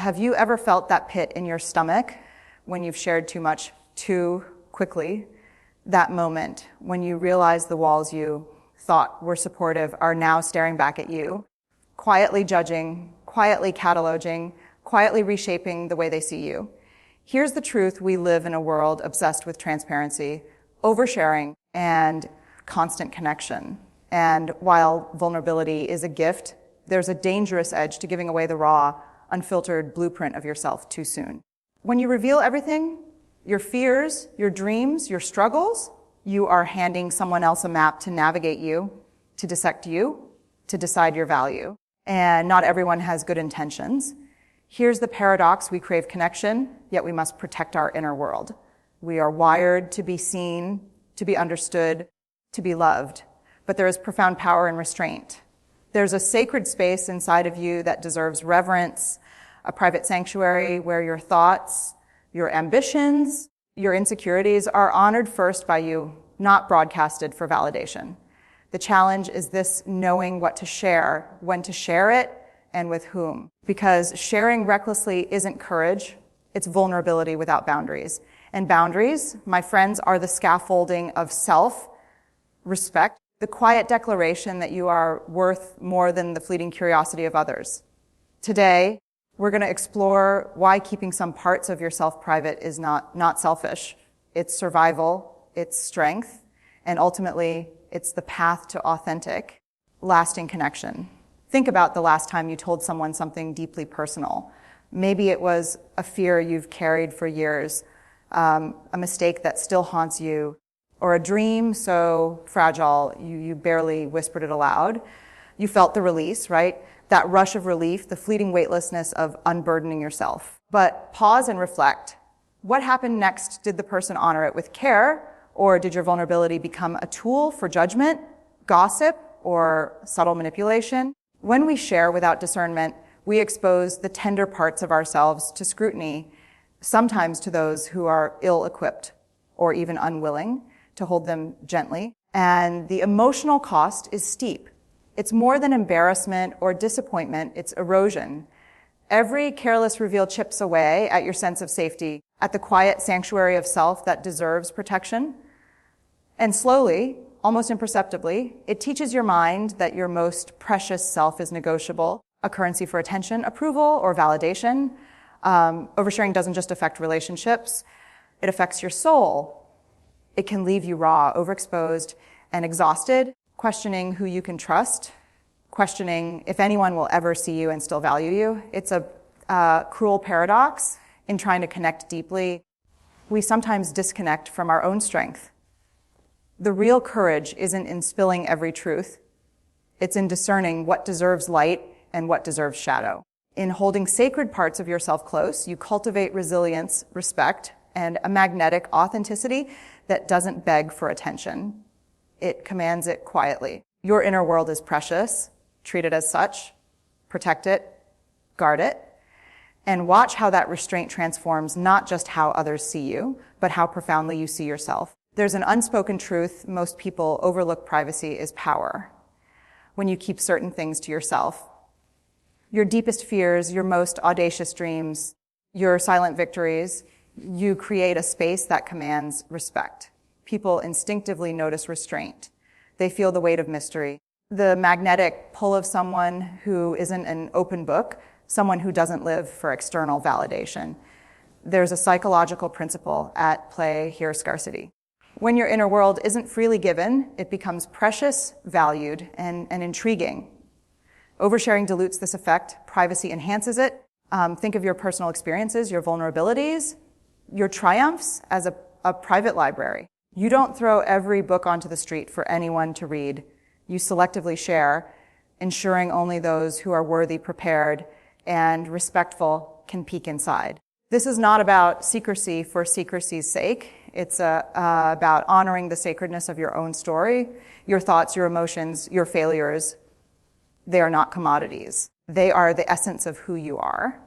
have you ever felt that pit in your stomach when you've shared too much too quickly? That moment when you realize the walls you thought were supportive are now staring back at you, quietly judging, quietly cataloging, quietly reshaping the way they see you. Here's the truth: we live in a world obsessed with transparency, oversharing, and constant connection. And while vulnerability is a gift, there's a dangerous edge to giving away the raw, unfiltered blueprint of yourself too soon. When you reveal everything, your fears, your dreams, your struggles, you are handing someone else a map to navigate you, to dissect you, to decide your value. And not everyone has good intentions. Here's the paradox: we crave connection, yet we must protect our inner world. We are wired to be seen, to be understood, to be loved. But there is profound power in restraint. There's a sacred space inside of you that deserves reverence, a private sanctuary where your thoughts, your ambitions, your insecurities are honored first by you, not broadcasted for validation. The challenge is this: knowing what to share, when to share it, and with whom. Because sharing recklessly isn't courage, it's vulnerability without boundaries. And boundaries, my friends, are the scaffolding of self-respect, the quiet declaration that you are worth more than the fleeting curiosity of others. Today, we're going to explore why keeping some parts of yourself private is not selfish. It's survival, it's strength, and ultimately, it's the path to authentic, lasting connection. Think about the last time you told someone something deeply personal. Maybe it was a fear you've carried for years, a mistake that still haunts you, or a dream so fragile you barely whispered it aloud. You felt the release, right? That rush of relief, the fleeting weightlessness of unburdening yourself. But pause and reflect. What happened next? Did the person honor it with care, or did your vulnerability become a tool for judgment, gossip, or subtle manipulation? When we share without discernment, we expose the tender parts of ourselves to scrutiny, sometimes to those who are ill-equipped or even unwilling to hold them gently. And the emotional cost is steep. It's more than embarrassment or disappointment, it's erosion. Every careless reveal chips away at your sense of safety, at the quiet sanctuary of self that deserves protection. And slowly, almost imperceptibly, it teaches your mind that your most precious self is negotiable, a currency for attention, approval, or validation. Oversharing doesn't just affect relationships, it affects your soul. It can leave you raw, overexposed, and exhausted, questioning who you can trust, questioning if anyone will ever see you and still value you. It's a cruel paradox. In trying to connect deeply, we sometimes disconnect from our own strength. The real courage isn't in spilling every truth. It's in discerning what deserves light and what deserves shadow. In holding sacred parts of yourself close, you cultivate resilience, respect, and a magnetic authenticity that doesn't beg for attention. It commands it quietly. Your inner world is precious. Treat it as such. Protect it. Guard it. And watch how that restraint transforms not just how others see you, but how profoundly you see yourself. There's an unspoken truth most people overlook: privacy is power. When you keep certain things to yourself, your deepest fears, your most audacious dreams, your silent victories, you create a space that commands respect. People instinctively notice restraint. They feel the weight of mystery, the magnetic pull of someone who isn't an open book, someone who doesn't live for external validation. There's a psychological principle at play here: scarcity. When your inner world isn't freely given, it becomes precious, valued, and intriguing. Oversharing dilutes this effect. Privacy enhances it. Think of your personal experiences, your vulnerabilities, your triumphs as a private library. You don't throw every book onto the street for anyone to read. You selectively share, ensuring only those who are worthy, prepared, and respectful can peek inside. This is not about secrecy for secrecy's sake. It's about honoring the sacredness of your own story, your thoughts, your emotions, your failures. They are not commodities. They are the essence of who you are.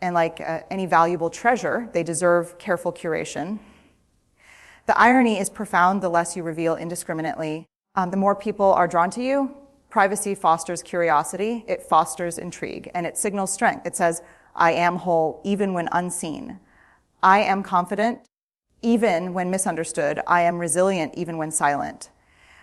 And like any valuable treasure, they deserve careful curation. The irony is profound the less you reveal indiscriminately. The more people are drawn to you. Privacy fosters curiosity, it fosters intrigue, and it signals strength. It says, I am whole even when unseen. I am confident even when misunderstood. I am resilient even when silent.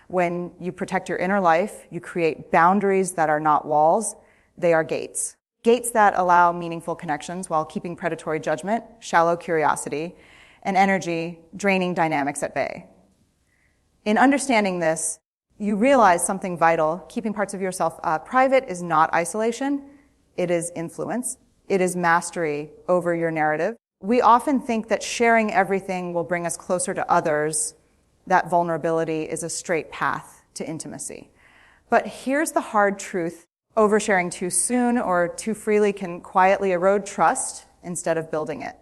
When you protect your inner life, you create boundaries that are not walls, they are gates. Gates that allow meaningful connections while keeping predatory judgment, shallow curiosity, and energy draining dynamics at bay. In understanding this, you realize something vital. Keeping parts of yourself private is not isolation. It is influence. It is mastery over your narrative. We often think that sharing everything will bring us closer to others. That vulnerability is a straight path to intimacy. But here's the hard truth. Oversharing too soon or too freely can quietly erode trust instead of building it.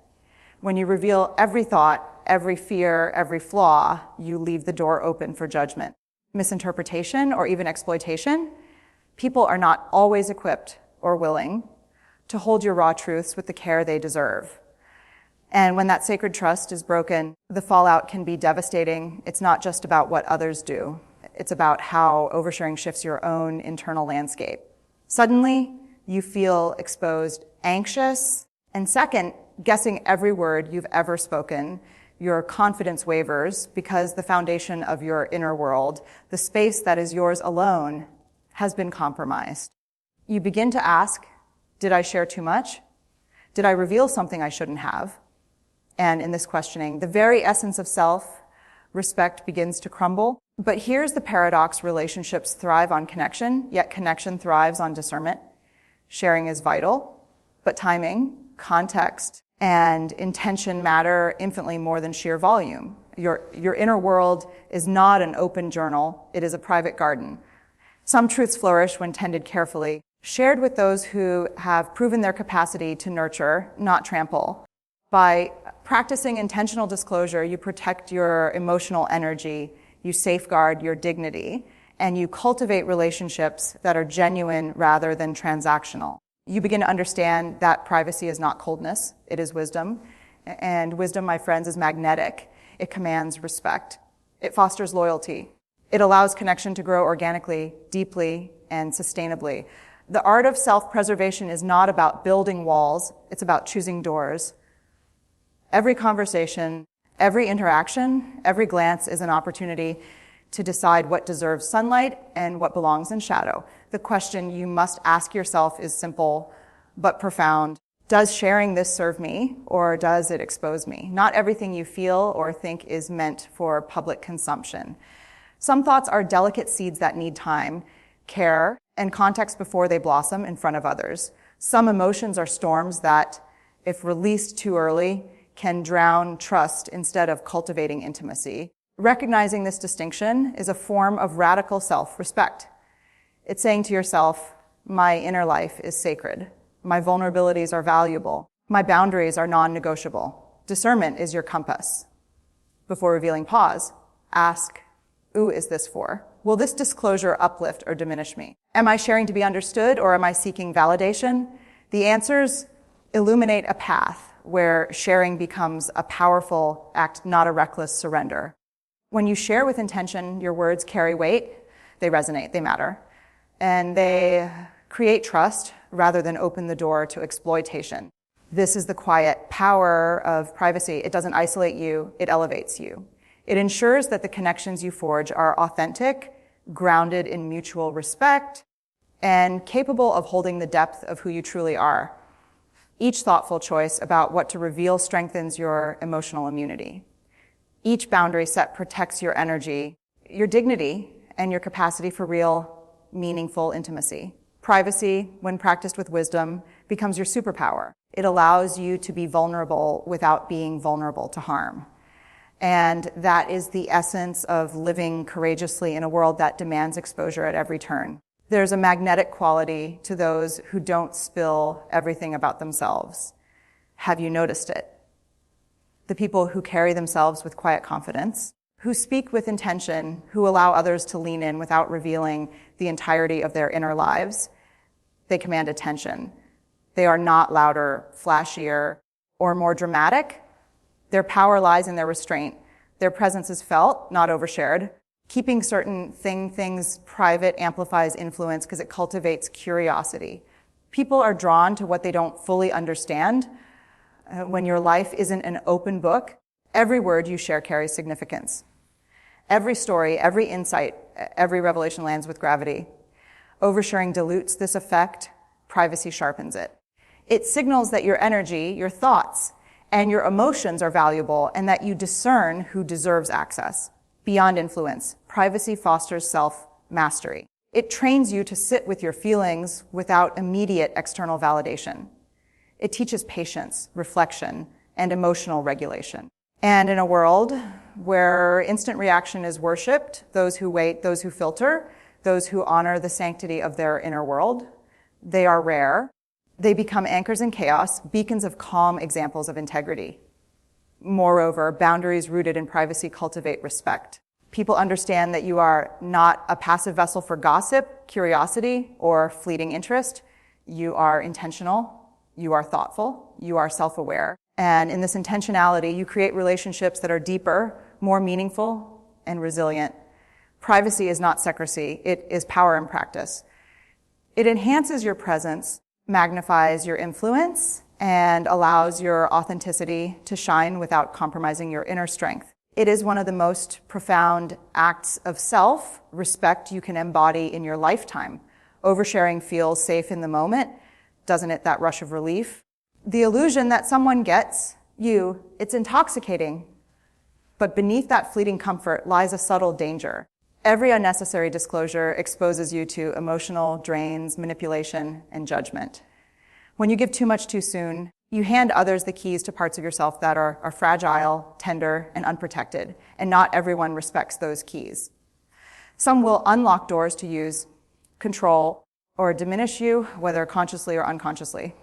When you reveal every thought, every fear, every flaw, you leave the door open for judgment, misinterpretation, or even exploitation. People are not always equipped or willing to hold your raw truths with the care they deserve. And when that sacred trust is broken, the fallout can be devastating. It's not just about what others do. It's about how oversharing shifts your own internal landscape. Suddenly, you feel exposed, anxious, and second, guessing every word you've ever spoken. Your confidence wavers because the foundation of your inner world, the space that is yours alone, has been compromised. You begin to ask, did I share too much? Did I reveal something I shouldn't have? And in this questioning, the very essence of self-respect begins to crumble. But here's the paradox. Relationships thrive on connection, yet connection thrives on discernment. Sharing is vital, but timing, context, and intention matter infinitely more than sheer volume. Your inner world is not an open journal. It is a private garden. Some truths flourish when tended carefully, shared with those who have proven their capacity to nurture, not trample. By practicing intentional disclosure, you protect your emotional energy, you safeguard your dignity, and you cultivate relationships that are genuine rather than transactional. You begin to understand that privacy is not coldness, it is wisdom. And wisdom, my friends, is magnetic. It commands respect. It fosters loyalty. It allows connection to grow organically, deeply, and sustainably. The art of self-preservation is not about building walls, it's about choosing doors. Every conversation, every interaction, every glance is an opportunity to decide what deserves sunlight and what belongs in shadow. The question you must ask yourself is simple but profound. Does sharing this serve me, or does it expose me? Not everything you feel or think is meant for public consumption. Some thoughts are delicate seeds that need time, care, and context before they blossom in front of others. Some emotions are storms that, if released too early, can drown trust instead of cultivating intimacy. Recognizing this distinction is a form of radical self-respect. It's saying to yourself, my inner life is sacred. My vulnerabilities are valuable. My boundaries are non-negotiable. Discernment is your compass. Before revealing, pause. Ask, who is this for? Will this disclosure uplift or diminish me? Am I sharing to be understood, or am I seeking validation? The answers illuminate a path where sharing becomes a powerful act, not a reckless surrender. When you share with intention, your words carry weight, they resonate, they matter, and they create trust rather than open the door to exploitation. This is the quiet power of privacy. It doesn't isolate you, it elevates you. It ensures that the connections you forge are authentic, grounded in mutual respect, and capable of holding the depth of who you truly are. Each thoughtful choice about what to reveal strengthens your emotional immunity. Each boundary set protects your energy, your dignity, and your capacity for real, meaningful intimacy. Privacy, when practiced with wisdom, becomes your superpower. It allows you to be vulnerable without being vulnerable to harm. And that is the essence of living courageously in a world that demands exposure at every turn. There's a magnetic quality to those who don't spill everything about themselves. Have you noticed it? The people who carry themselves with quiet confidence, who speak with intention, who allow others to lean in without revealing the entirety of their inner lives, they command attention. They are not louder, flashier, or more dramatic. Their power lies in their restraint. Their presence is felt, not overshared. Keeping certain things private amplifies influence because it cultivates curiosity. People are drawn to what they don't fully understand. When your life isn't an open book, every word you share carries significance. Every story, every insight, every revelation lands with gravity. Oversharing dilutes this effect. Privacy sharpens it. It signals that your energy, your thoughts, and your emotions are valuable and that you discern who deserves access. Beyond influence, privacy fosters self-mastery. It trains you to sit with your feelings without immediate external validation. It teaches patience, reflection, and emotional regulation. And in a world where instant reaction is worshipped, those who wait, those who filter, those who honor the sanctity of their inner world, they are rare. They become anchors in chaos, beacons of calm examples of integrity. Moreover, boundaries rooted in privacy cultivate respect. People understand that you are not a passive vessel for gossip, curiosity, or fleeting interest. You are intentional, you are thoughtful, you are self-aware. And in this intentionality, you create relationships that are deeper, more meaningful, and resilient. Privacy is not secrecy, it is power in practice. It enhances your presence, magnifies your influence, and allows your authenticity to shine without compromising your inner strength. It is one of the most profound acts of self-respect you can embody in your lifetime. Oversharing feels safe in the moment, doesn't it, that rush of relief? The illusion that someone gets you, it's intoxicating. But beneath that fleeting comfort lies a subtle danger. Every unnecessary disclosure exposes you to emotional drains, manipulation, and judgment. When you give too much too soon, you hand others the keys to parts of yourself that are fragile, tender, and unprotected, and not everyone respects those keys. Some will unlock doors to use, control, or diminish you, whether consciously or unconsciously.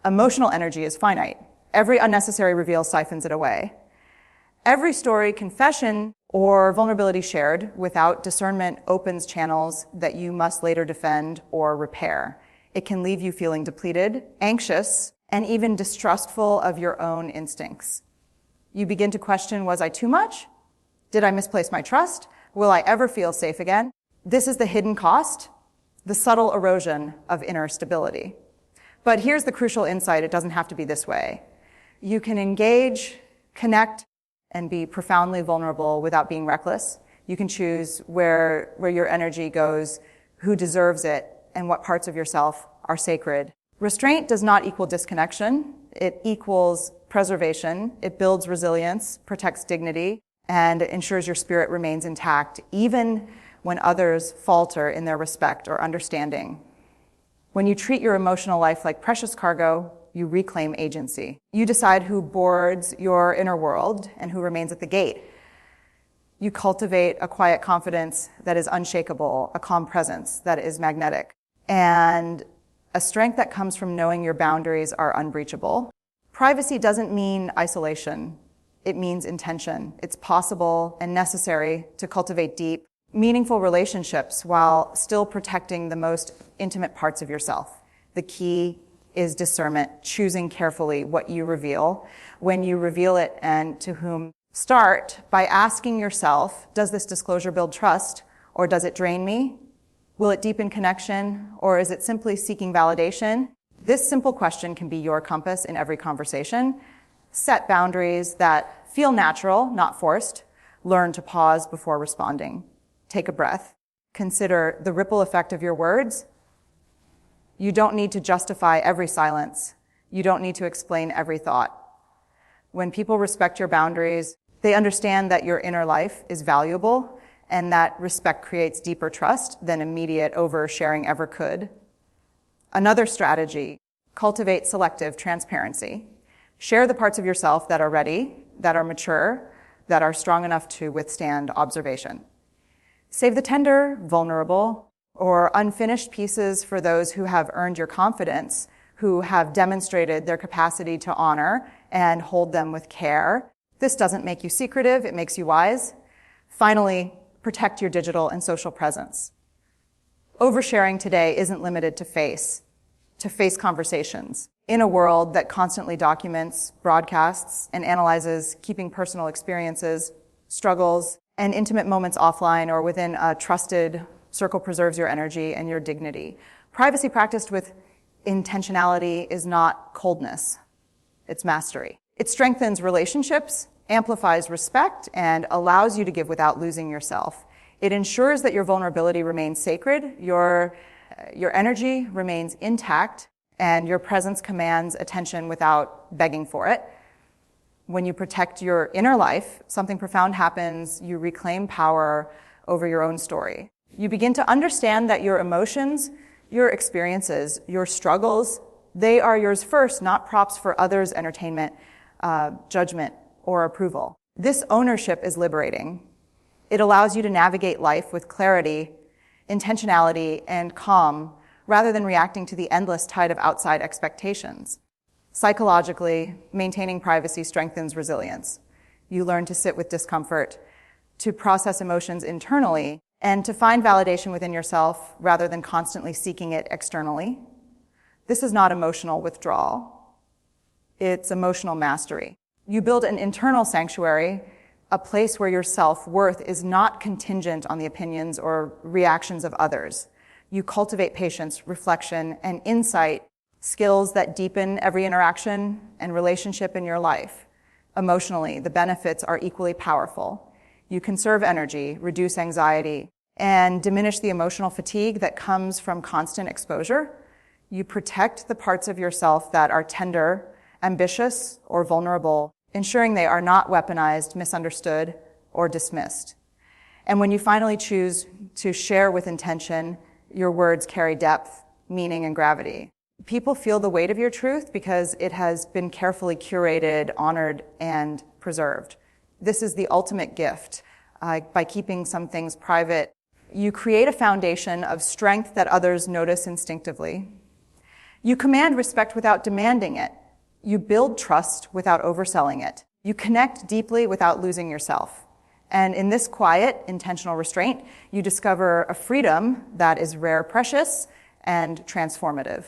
Emotional energy is finite. Every unnecessary reveal siphons it away. Every story, confession, or vulnerability shared without discernment opens channels that you must later defend or repair. It can leave you feeling depleted, anxious, and even distrustful of your own instincts. You begin to question, was I too much? Did I misplace my trust? Will I ever feel safe again? This is the hidden cost, the subtle erosion of inner stability. But here's the crucial insight, it doesn't have to be this way. You can engage, connect, and be profoundly vulnerable without being reckless. You can choose where your energy goes, who deserves it, and what parts of yourself are sacred. Restraint does not equal disconnection. It equals preservation. It builds resilience, protects dignity, and ensures your spirit remains intact, even when others falter in their respect or understanding. When you treat your emotional life like precious cargo, you reclaim agency. You decide who boards your inner world and who remains at the gate. You cultivate a quiet confidence that is unshakable, a calm presence that is magnetic, and a strength that comes from knowing your boundaries are unbreachable. Privacy doesn't mean isolation. It means intention. It's possible and necessary to cultivate deep, meaningful relationships while still protecting the most intimate parts of yourself. The key is discernment, choosing carefully what you reveal, when you reveal it, and to whom. Start by asking yourself, does this disclosure build trust, or does it drain me? Will it deepen connection, or is it simply seeking validation? This simple question can be your compass in every conversation. Set boundaries that feel natural, not forced. Learn to pause before responding. Take a breath. Consider the ripple effect of your words. You don't need to justify every silence. You don't need to explain every thought. When people respect your boundaries, they understand that your inner life is valuable and that respect creates deeper trust than immediate oversharing ever could. Another strategy, cultivate selective transparency. Share the parts of yourself that are ready, that are mature, that are strong enough to withstand observation. Save the tender, vulnerable, or unfinished pieces for those who have earned your confidence, who have demonstrated their capacity to honor and hold them with care. This doesn't make you secretive, it makes you wise. Finally, protect your digital and social presence. Oversharing today isn't limited to face conversations. In a world that constantly documents, broadcasts, and analyzes keeping personal experiences, struggles, and intimate moments offline or within a trusted circle preserves your energy and your dignity. Privacy practiced with Intentionality is not coldness, it's mastery. It strengthens relationships, amplifies respect, and allows you to give without losing yourself. It ensures that your vulnerability remains sacred, your energy remains intact, and your presence commands attention without begging for it. When you protect your inner life, something profound happens. You reclaim power over your own story. You begin to understand that your emotions, your experiences, your struggles, they are yours first, not props for others' entertainment, judgment, or approval. This ownership is liberating. It allows you to navigate life with clarity, intentionality, and calm, rather than reacting to the endless tide of outside expectations. Psychologically, maintaining privacy strengthens resilience. You learn to sit with discomfort, to process emotions internally, and to find validation within yourself rather than constantly seeking it externally. This is not emotional withdrawal. It's emotional mastery. You build an internal sanctuary, a place where your self-worth is not contingent on the opinions or reactions of others. You cultivate patience, reflection, and insight, skills that deepen every interaction and relationship in your life. Emotionally, the benefits are equally powerful. You conserve energy, reduce anxiety, and diminish the emotional fatigue that comes from constant exposure. You protect the parts of yourself that are tender, ambitious, or vulnerable, ensuring they are not weaponized, misunderstood, or dismissed. And when you finally choose to share with intention, your words carry depth, meaning, and gravity. People feel the weight of your truth because it has been carefully curated, honored, and preserved. This is the ultimate gift. By keeping some things private, you create a foundation of strength that others notice instinctively. You command respect without demanding it. You build trust without overselling it. You connect deeply without losing yourself. And in this quiet, intentional restraint, you discover a freedom that is rare, precious, and transformative.